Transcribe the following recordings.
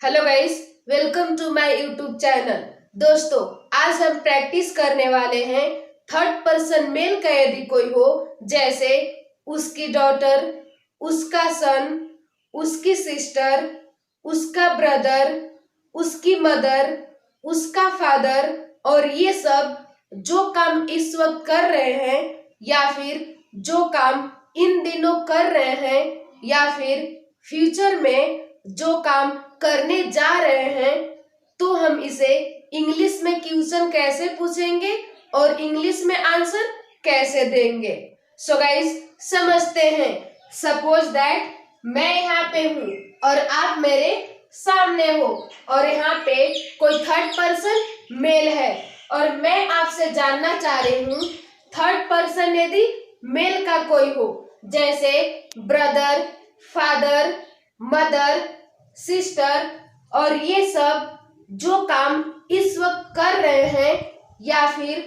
Hello guys, welcome to my YouTube channel. दोस्तों, आज हम प्रैक्टिस करने वाले हैं थर्ड पर्सन मेल का यदि कोई हो, जैसे उसकी डॉटर, उसका सन, उसकी सिस्टर, उसका ब्रदर, उसकी मदर, उसका फादर और ये सब जो काम इस वक्त कर रहे हैं या फिर जो काम इन दिनों कर रहे हैं या फिर फ्यूचर में जो काम करने जा रहे हैं, तो हम इसे इंग्लिश में क्वेश्चन कैसे पूछेंगे और इंग्लिश में आंसर कैसे देंगे। सो गाइस, समझते हैं। सपोज दैट मैं यहाँ पे हूँ और आप मेरे सामने हो और यहाँ पे कोई थर्ड पर्सन मेल है और मैं आपसे जानना चाह रही हूँ थर्ड पर्सन यदि मेल का कोई हो, जैसे ब्रदर, फादर, मदर, सिस्टर और ये सब जो काम इस वक्त कर रहे हैं या फिर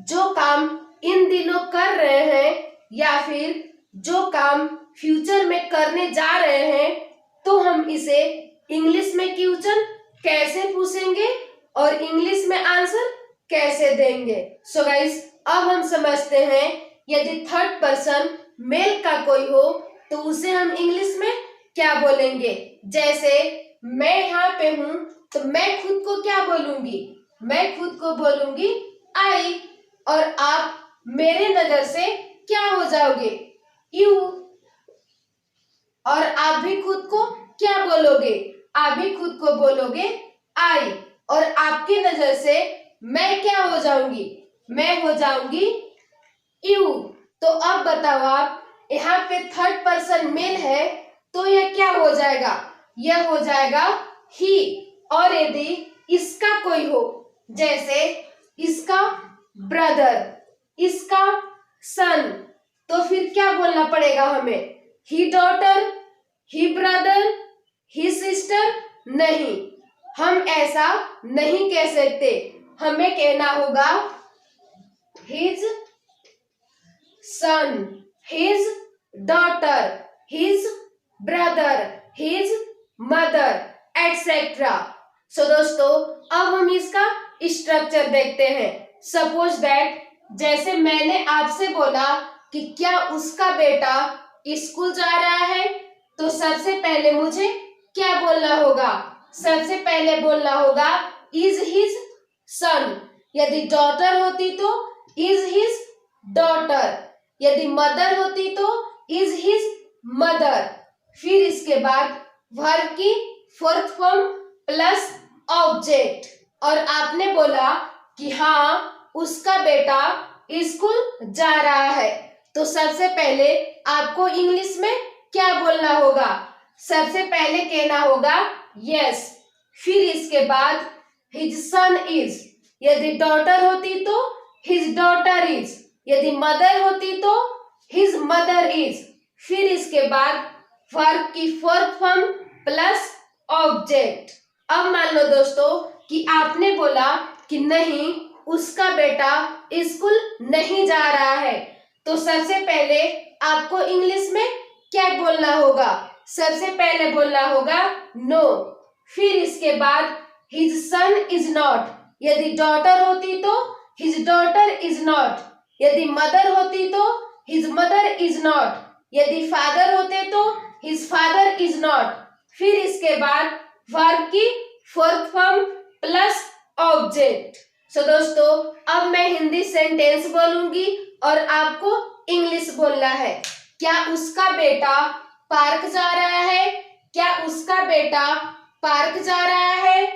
जो काम इन दिनों कर रहे हैं या फिर जो काम फ्यूचर में करने जा रहे हैं, तो हम इसे इंग्लिश में क्वेश्चन कैसे पूछेंगे और इंग्लिश में आंसर कैसे देंगे। सो गाइस, अब हम समझते हैं यदि थर्ड पर्सन मेल का कोई हो तो उसे हम इंग्लिश में क्या बोलेंगे। जैसे मैं यहाँ पे हूँ तो मैं खुद को क्या बोलूंगी, मैं खुद को बोलूंगी आई, और आप मेरे नजर से क्या हो जाओगे, यू, और आप भी खुद को क्या बोलोगे, आप भी खुद को बोलोगे आई, और आपकी नजर से मैं क्या हो जाऊंगी, मैं हो जाऊंगी यू। तो अब बताओ आप, यहाँ पे थर्ड पर्सन मेल है तो यह क्या हो जाएगा, यह हो जाएगा ही। और यदि इसका कोई हो, जैसे इसका ब्रदर, इसका सन, तो फिर क्या बोलना पड़ेगा हमें, he daughter, he brother, he sister? नहीं, हम ऐसा नहीं कह सकते। हमें कहना होगा his son, his daughter, his brother, his mother, etcetera. So दोस्तों, अब हम इसका स्ट्रक्चर देखते हैं। सपोज दैट, जैसे मैंने आपसे बोला कि क्या उसका बेटा स्कूल जा रहा है, तो सबसे पहले मुझे क्या बोलना होगा, सबसे पहले बोलना होगा इज हिज सन। यदि डॉटर होती तो इज हिज डॉटर, यदि मदर होती तो इज हिज मदर। फिर इसके बाद वर्ब की फोर्थ फॉर्म प्लस ऑब्जेक्ट, और आपने बोला कि हाँ उसका बेटा स्कूल जा रहा है, तो सबसे पहले आपको इंग्लिश में क्या बोलना होगा, सबसे पहले कहना होगा यस। फिर इसके बाद हिज सन इज, यदि डॉटर होती तो हिज डॉटर इज, यदि मदर होती तो हिज मदर इज। फिर इसके बाद वर्ब की फोर्थ फॉर्म प्लस ऑब्जेक्ट। अब मान लो दोस्तों कि आपने बोला कि नहीं उसका बेटा स्कूल नहीं जा रहा है, तो सबसे पहले आपको इंग्लिश में क्या बोलना होगा, सबसे पहले बोलना होगा नो। फिर इसके बाद हिज सन इज नॉट, यदि डॉटर होती तो हिज डॉटर इज नॉट, यदि मदर होती तो हिज मदर इज नॉट, यदि फादर होते तो हिज फादर इज नॉट। फिर इसके बाद वर्ब की फोर्थ फॉर्म प्लस ऑब्जेक्ट। सो दोस्तों, अब मैं हिंदी सेंटेंस बोलूंगी और आपको इंग्लिश बोलना है। क्या उसका बेटा पार्क जा रहा है, क्या उसका बेटा पार्क जा रहा है?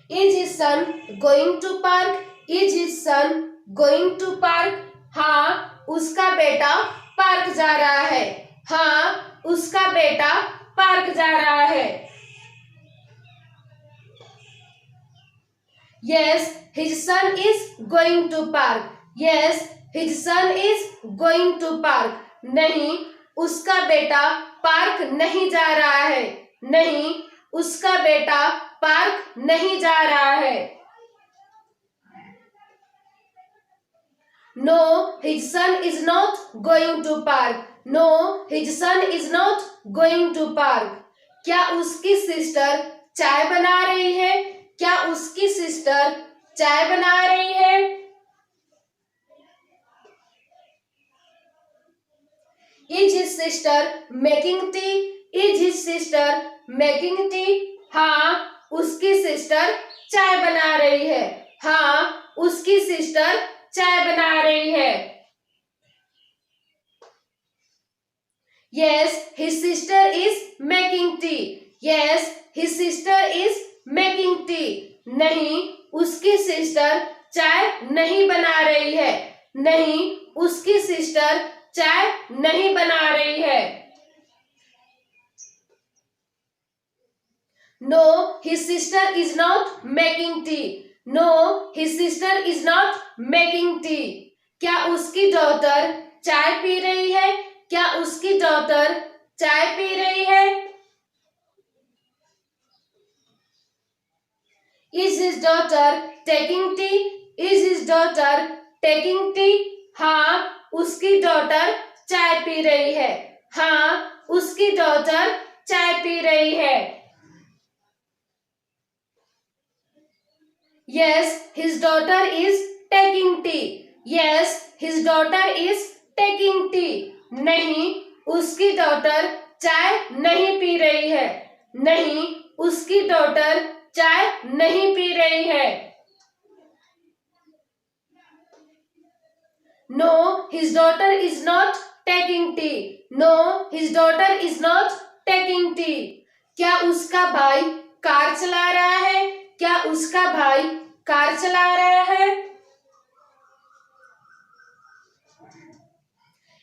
Is his son going to park? Is his son going to park? हाँ, उसका बेटा पार्क जा रहा है, हाँ उसका बेटा पार्क जा रहा है। Yes, his son is going to park. Yes, his son is going to park. नहीं, उसका बेटा पार्क नहीं जा रहा है, नहीं उसका बेटा पार्क नहीं जा रहा है। No, his son is not going to park. No his son is not going to park. क्या उसकी सिस्टर चाय बना रही है? क्या उसकी सिस्टर चाय बना रही है? Is his sister making tea? Is his sister making tea? हाँ, उसकी सिस्टर चाय बना रही है। हाँ, उसकी सिस्टर चाय बना रही है। Yes, his sister is making tea. Yes, his sister is making tea. नहीं, उसकी सिस्टर चाय नहीं बना रही है। नहीं, उसकी सिस्टर चाय नहीं बना रही है। No, his sister is not making tea. No, his sister is not making tea. क्या उसकी डॉटर चाय पी रही है? क्या उसकी डॉटर चाय पी रही है? Is his daughter taking tea? Is his daughter taking tea? हाँ, उसकी डॉटर चाय पी रही है। हाँ, उसकी डॉटर चाय पी रही है। Yes, his daughter is taking tea. Yes, his daughter is taking tea. नहीं, उसकी डॉटर चाय नहीं पी रही है। नहीं, उसकी डॉटर चाय नहीं पी रही है। No, his daughter is not taking tea. No, his daughter is not taking tea. क्या उसका भाई कार चला रहा है? क्या उसका भाई कार चला रहा है?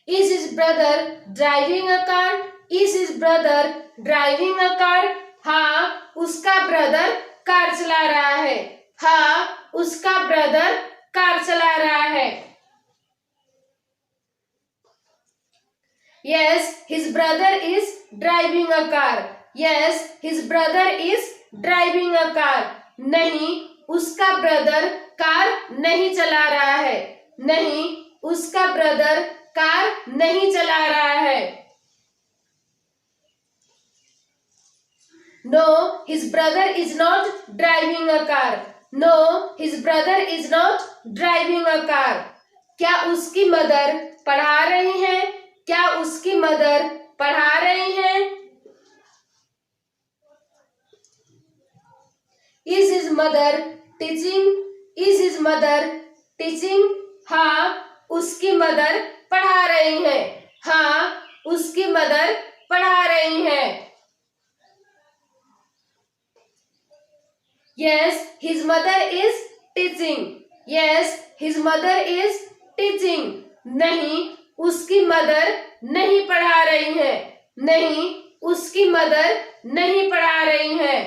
Is his brother driving a car? Is his brother driving a car? हाँ, उसका ब्रदर कार चला रहा है। हाँ, उसका ब्रदर कार चला रहा है। Yes, his brother is driving a car. Yes, his brother is driving a car. नहीं, उसका ब्रदर कार नहीं चला रहा है। नहीं, उसका ब्रदर कार नहीं चला रहा है। No, his brother is not driving a car. No, his brother is not driving a car. क्या उसकी मदर पढ़ा रही हैं? क्या उसकी मदर पढ़ा रही हैं? Is his mother teaching? Is his mother teaching? हाँ, उसकी मदर पढ़ा रही हैं। हाँ, उसकी मदर पढ़ा रही हैं। Yes, his mother is teaching. Yes, his mother is teaching. नहीं, उसकी मदर नहीं पढ़ा रही है। नहीं, उसकी मदर नहीं पढ़ा रही है।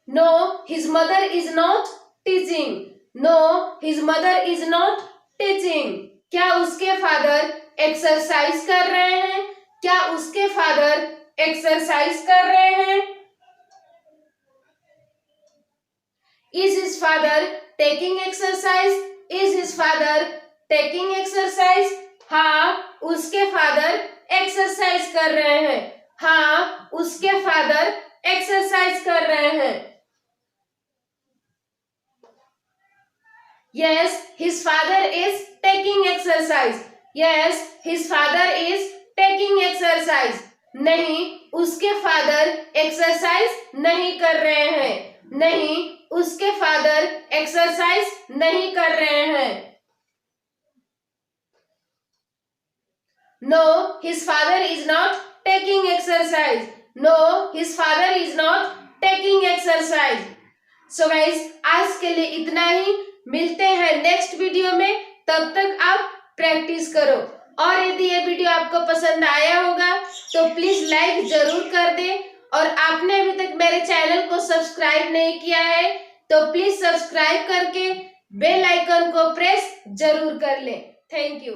No, his mother is not teaching. No, his mother is not teaching. क्या उसके फादर एक्सरसाइज कर रहे हैं? क्या उसके फादर एक्सरसाइज कर रहे हैं? Is his father taking exercise? Is his father taking exercise? हाँ, उसके फादर एक्सरसाइज कर रहे हैं। हाँ, उसके फादर एक्सरसाइज कर रहे हैं। Yes, his father is taking exercise. Yes, his father is taking exercise. नहीं, उसके फादर एक्सरसाइज नहीं कर रहे हैं। नहीं, उसके फादर एक्सरसाइज नहीं कर रहे हैं। No, his father is not taking exercise. No, his father is not taking exercise. So guys, आज के लिए इतना ही। मिलते हैं नेक्स्ट वीडियो में। तब तक आप प्रैक्टिस करो। और यदि ये वीडियो आपको पसंद आया होगा तो प्लीज लाइक जरूर कर दें। और आपने अभी तक मेरे चैनल को सब्सक्राइब नहीं किया है तो प्लीज सब्सक्राइब करके बेल आइकन को प्रेस जरूर कर लें। Thank you.